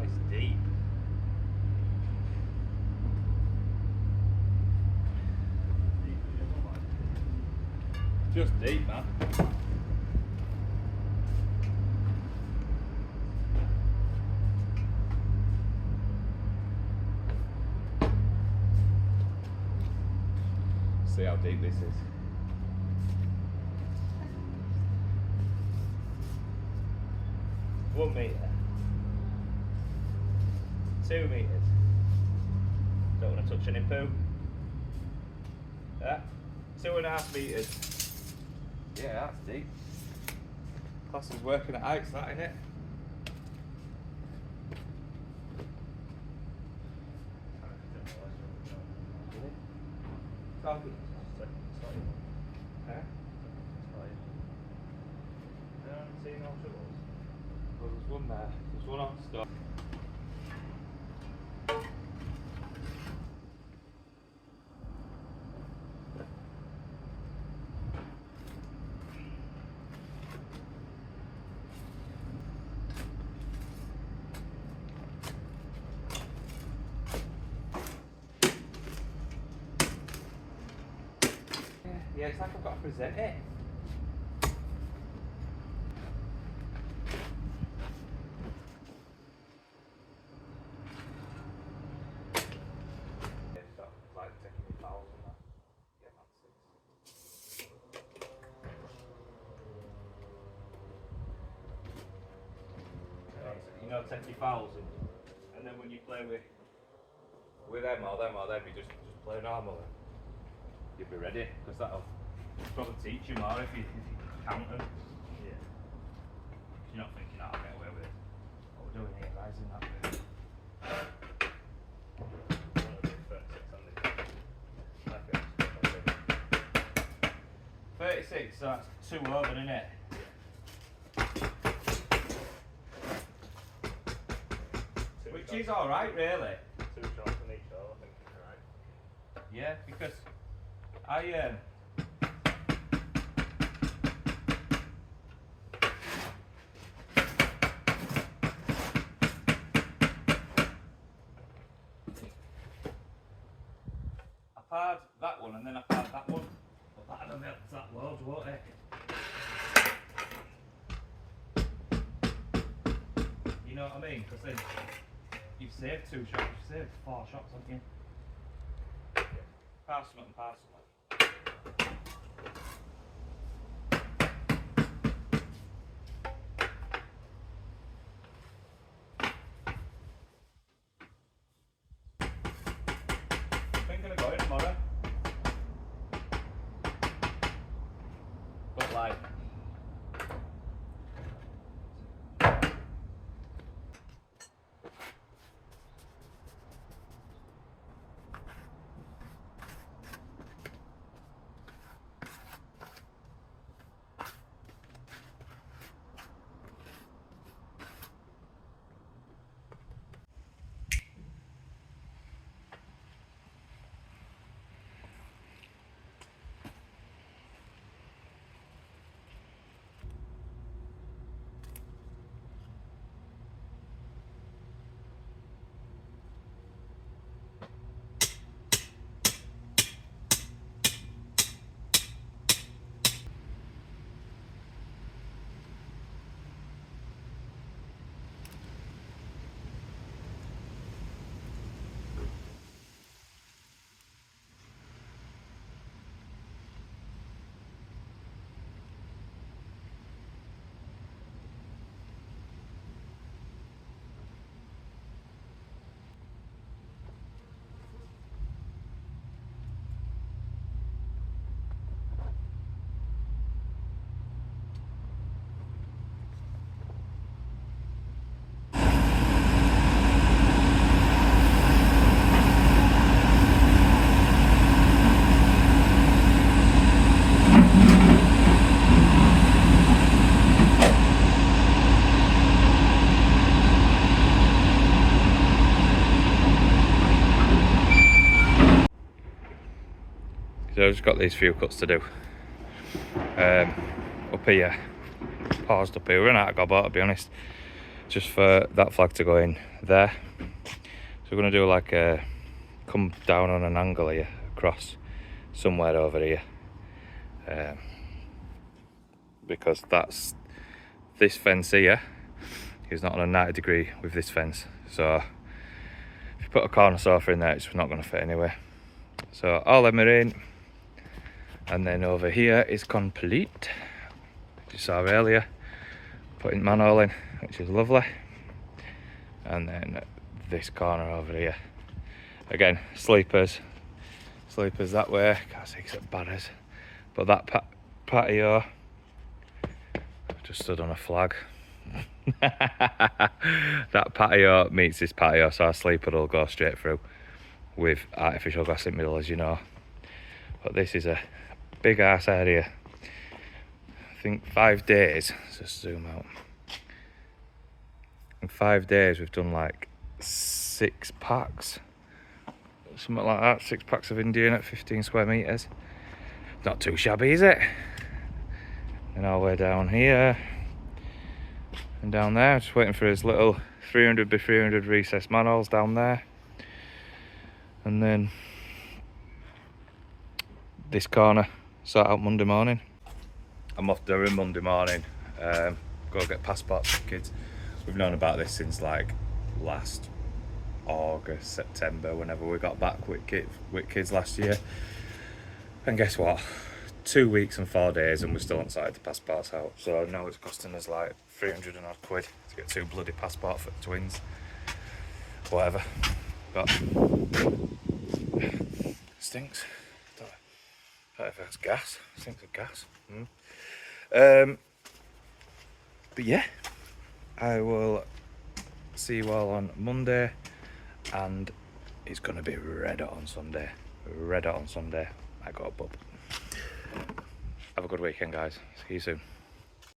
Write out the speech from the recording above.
is deep. Just deep, man. See how deep this is. One metre. 2 metres. Don't want to touch any poo. Yeah. 2.5 metres. Yeah, that's deep. Class is working at heights, that, innit? Talking. Huh? I haven't seen no troubles. Well, there's one there. There's one on stop. Yeah, it's like I've got to present it. Like taking me fouls and that. Yeah, that's it. You know, take your fouls and then when you play with them or them, you just play normal. You'll be ready, because that'll probably teach you more if you count them. Yeah. You're not thinking, oh, I'll get away with it. What we're doing here, rising that way. 36, so that's 2 over, isn't it? Yeah. Which is alright, really. 2 shots on each hole, I think it's alright. Yeah, because I've had that one and then I've had that one, but that'll melt that load, won't it? You know what I mean? Because then you've saved 2 shots, you've saved 4 shots, haven't you? Parcel and parcel. Thinking of going tomorrow. But like, so I've just got these few cuts to do. Up here, paused up here, we're running out of gobbo, to be honest. just for that flag to go in there. So we're going to do like a come down on an angle here across somewhere over here, because that's this fence here is not on a 90 degree with this fence, so if you put a corner sofa in there it's not going to fit anyway. So all them are in, and then over here is complete, as you saw earlier, putting manhole in, which is lovely. And then this corner over here, again sleepers that way, can't see it's barriers, but that patio just stood on a flag. That patio meets this patio, so our sleeper will go straight through with artificial grass in the middle, as you know. But this is a big ass area. I think 5 days, let's just zoom out. In 5 days we've done like 6 packs, something like that, 6 packs of Indian at 15 square meters. Not too shabby, is it? And all the way down here and down there, just waiting for his little 300 by 300 recessed manholes down there. And then this corner sort out Monday morning. I'm off Durham Monday morning, go get passports for kids. We've known about this since like last August, September, whenever we got back with kids last year. And guess what? 2 weeks and 4 days and we're still on site, the passports out. So now it's costing us like 300 and odd quid to get 2 bloody passports for the twins. Whatever. But stinks. Don't know if that's gas. Stinks of gas. But yeah, I will see you all on Monday, and it's gonna be red hot on Sunday. Red hot on Sunday. I got a pub. Have a good weekend, guys. See you soon.